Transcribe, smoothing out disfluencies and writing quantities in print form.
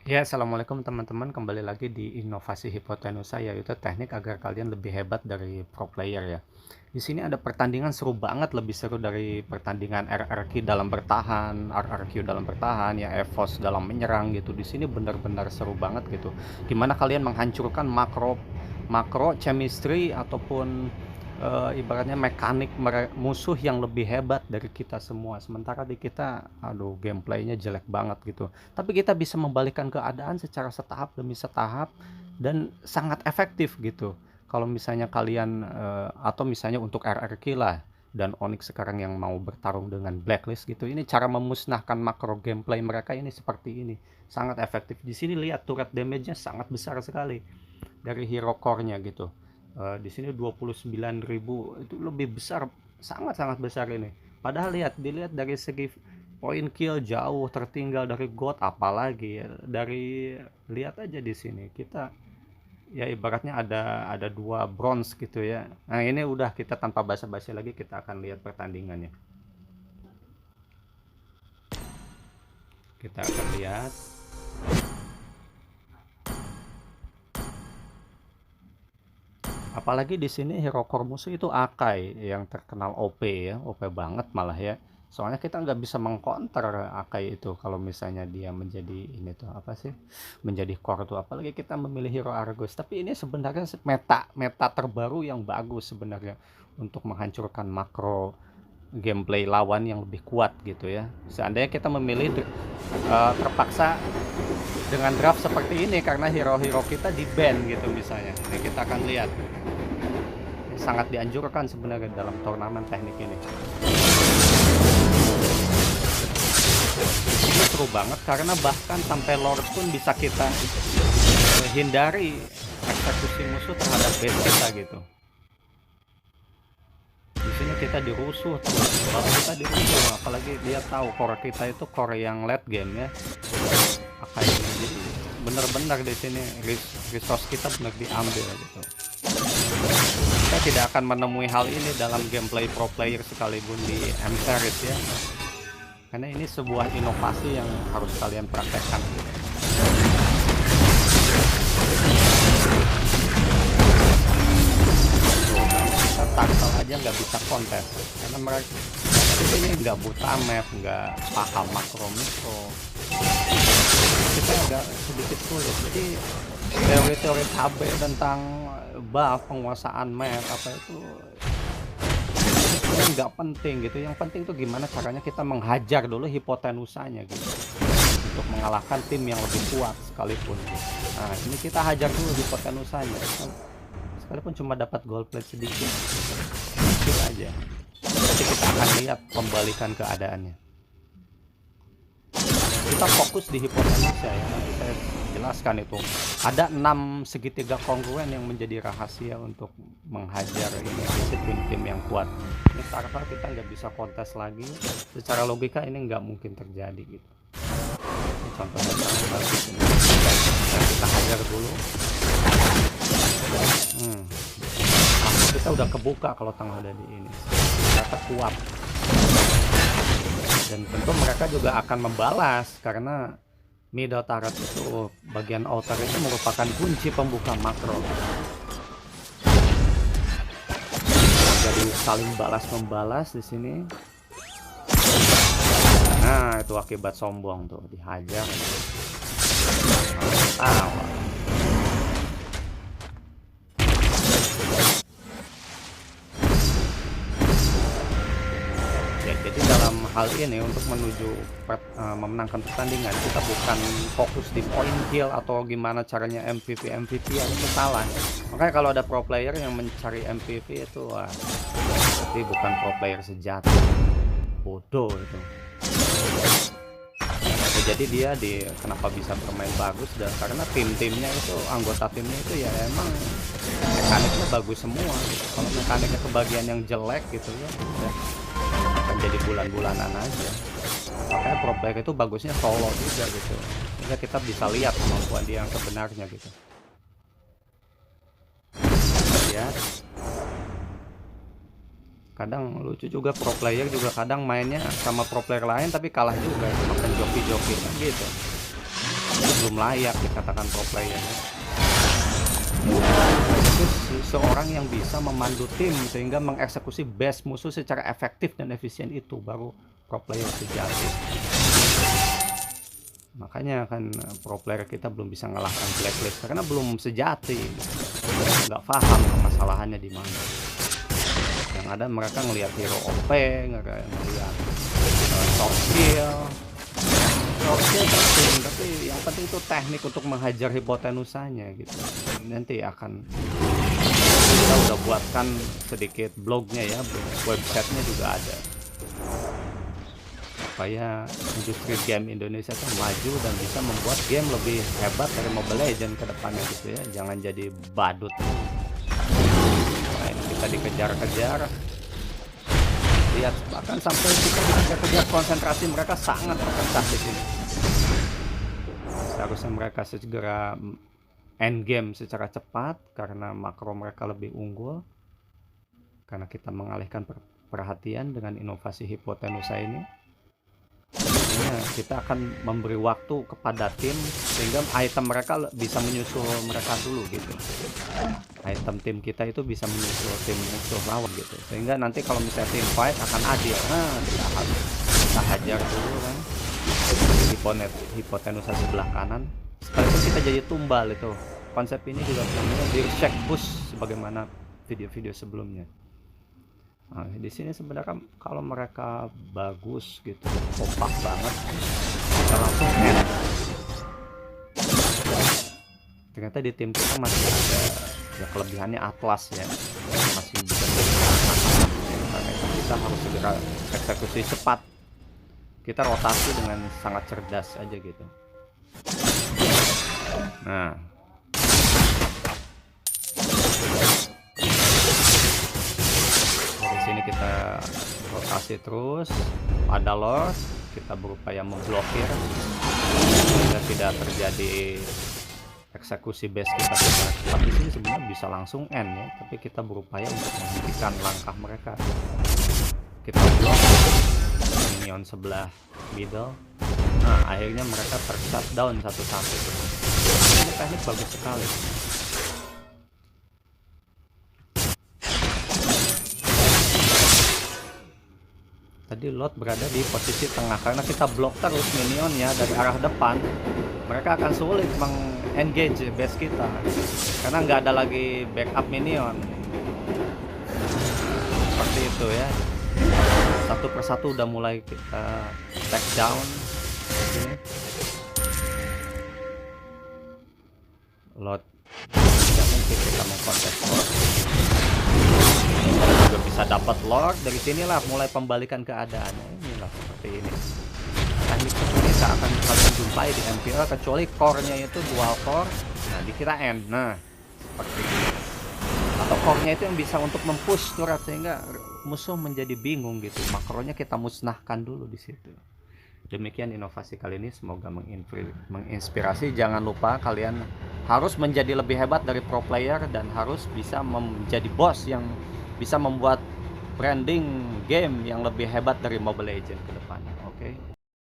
Ya, assalamualaikum teman-teman. Kembali lagi di inovasi hipotenusa, yaitu teknik agar kalian lebih hebat dari pro player ya. Di sini ada pertandingan seru banget, lebih seru dari pertandingan RRQ dalam bertahan, RRQ dalam bertahan, ya EVOS dalam menyerang gitu. Di sini benar-benar seru banget gitu. Dimana kalian menghancurkan makro makro chemistry ataupun ibaratnya mekanik musuh yang lebih hebat dari kita semua. Sementara di kita, aduh, gameplaynya jelek banget gitu. Tapi kita bisa membalikkan keadaan secara setahap demi setahap dan sangat efektif gitu. Kalau misalnya kalian atau misalnya untuk RRQ lah dan Onyx sekarang yang mau bertarung dengan Blacklist gitu, ini cara memusnahkan makro gameplay mereka ini seperti ini, sangat efektif. Di sini lihat turret damage-nya sangat besar sekali dari hero core-nya gitu. Di sini 29.000 itu lebih besar, sangat-sangat besar ini. Padahal dilihat dari segi point kill jauh tertinggal dari God, apalagi ya, dari lihat aja di sini kita ya ibaratnya ada dua bronze gitu ya. Nah, ini udah kita tanpa basa-basi lagi kita akan lihat pertandingannya. Kita akan lihat. Apalagi di sini hero core musuh itu Akai yang terkenal OP ya, OP banget malah ya. Soalnya kita nggak bisa mengcounter Akai itu kalau misalnya dia menjadi ini tuh apa sih? Menjadi core tuh. Apalagi kita memilih hero Argus. Tapi ini sebenarnya meta terbaru yang bagus sebenarnya untuk menghancurkan makro gameplay lawan yang lebih kuat gitu ya. Seandainya kita memilih terpaksa dengan draft seperti ini karena hero-hero kita di ban gitu misalnya. Nah, kita akan lihat. Sangat dianjurkan sebenarnya dalam turnamen teknik ini. Ini seru banget karena bahkan sampai Lord pun bisa kita hindari eksekusi musuh terhadap base kita gitu. Di sini kita dirusuh terus, kalau kita dirusuh, apalagi dia tahu core kita itu core yang late game ya. Makanya jadi benar-benar di sini resource kita benar diambil gitu. Kita tidak akan menemui hal ini dalam gameplay pro player sekalipun di M-Series ya, karena ini sebuah inovasi yang harus kalian praktekkan. Kita tackle aja nggak bisa kontes karena mereka ini nggak buta map, nggak paham makro mikro, kita agak sedikit sulit. Jadi teori-teori KB tentang buff penguasaan map apa itu nggak penting gitu. Yang penting tuh gimana caranya kita menghajar dulu hipotenusanya gitu untuk mengalahkan tim yang lebih kuat sekalipun gitu. Nah, ini kita hajar dulu hipotenusanya sekalipun cuma dapat gold plate sedikit gitu aja. Nanti kita akan lihat pembalikan keadaannya. Kita fokus di hipotenusa ya, nanti saya jelaskan itu. Ada 6 segitiga kongruen yang menjadi rahasia untuk menghajar ini disiplin tim yang kuat. Ini karena kita nggak bisa kontes lagi, secara logika ini nggak mungkin terjadi gitu. Ini contohnya bagus ini. Kita hajar dulu. Kita udah kebuka kalau tengah udah di ini. Ternyata kuat. Dan tentu mereka juga akan membalas karena middle turret itu bagian outer itu merupakan kunci pembuka makro. Jadi saling balas membalas di sini. Nah, itu akibat sombong tuh dihajar. Jadi dalam hal ini untuk menuju memenangkan pertandingan kita bukan fokus di point kill atau gimana caranya MVP itu salah. Makanya kalau ada pro player yang mencari MVP itu berarti bukan pro player sejati, bodoh itu. Jadi dia kenapa bisa bermain bagus dan karena tim-timnya itu anggota timnya itu ya emang mekaniknya bagus semua gitu. Kalau mekaniknya kebagian yang jelek gitu ya akan jadi bulan-bulanan aja. Makanya pro player itu bagusnya solo juga gitu, sehingga kita bisa lihat kemampuan dia yang sebenarnya gitu ya. Kadang lucu juga pro player juga kadang mainnya sama pro player lain tapi kalah juga, makan joki-joki kan gitu. belum layak dikatakan pro player. Itu seorang yang bisa memandu tim sehingga mengeksekusi base musuh secara efektif dan efisien, itu baru pro player sejati. Makanya kan pro player kita belum bisa ngalahkan Blacklist karena belum sejati, nggak paham permasalahannya di mana. Yang ada mereka ngelihat hero OP, ngelihat soft skill penting, tapi yang penting itu teknik untuk menghajar hipotenusanya gitu. Nanti akan kita udah buatkan sedikit blognya ya, websitenya juga ada, supaya industri game Indonesia tuh maju dan bisa membuat game lebih hebat dari Mobile Legends ke depannya gitu ya. Jangan jadi badut. Nah, kita dikejar-kejar. Lihat, bahkan sampai kita dikejar-kejar, konsentrasi mereka sangat terpecah di sini. Seharusnya mereka segera end game secara cepat karena makro mereka lebih unggul. Karena kita mengalihkan perhatian dengan inovasi hipotenusa ini. Kita akan memberi waktu kepada tim sehingga item mereka bisa menyusul mereka dulu gitu. Item tim kita itu bisa menyusul tim musuh lawan gitu, sehingga nanti kalau misalnya tim fight akan adil. Nah, kita hajar dulu kan hipotenusa sebelah kanan, sekalipun kita jadi tumbal. Itu konsep ini juga namanya di check push sebagaimana video-video sebelumnya. Nah, di sini sebenarnya kalau mereka bagus gitu, kompak banget, kita langsung end. Ternyata di tim kita masih ada ya kelebihannya Atlas ya, masih bisa karena itu kita harus segera eksekusi cepat. Kita rotasi dengan sangat cerdas aja gitu. Nah, dari sini kita rotasi terus, ada Lord, kita berupaya memblokir sehingga tidak terjadi eksekusi base kita. Tapi sini sebenarnya bisa langsung end ya, tapi kita berupaya untuk menghentikan langkah mereka. Kita blok minion sebelah middle. Nah, akhirnya mereka ter-shutdown satu-satu. Ini teknik bagus sekali. Tadi Lot berada di posisi tengah karena kita blok terus minionnya dari arah depan. Mereka akan sulit meng-engage base kita karena nggak ada lagi backup minion. Seperti itu ya. Satu persatu udah mulai kita take down. Sini. Lot tidak mungkin kita mengkontak Lord. Juga bisa dapat Lord dari sinilah mulai pembalikan keadaannya. Inilah seperti ini. Teknik seperti ini tak akan kalian jumpai di MPL kecuali core-nya itu dual core. Nah, dikira end. Nah, seperti ini. Atau core-nya itu yang bisa untuk mempush turret sehingga musuh menjadi bingung gitu. Makronya kita musnahkan dulu di situ. Demikian inovasi kali ini, semoga menginspirasi. Jangan lupa kalian harus menjadi lebih hebat dari pro player dan harus bisa menjadi boss yang bisa membuat branding game yang lebih hebat dari Mobile Legends ke depannya. Oke.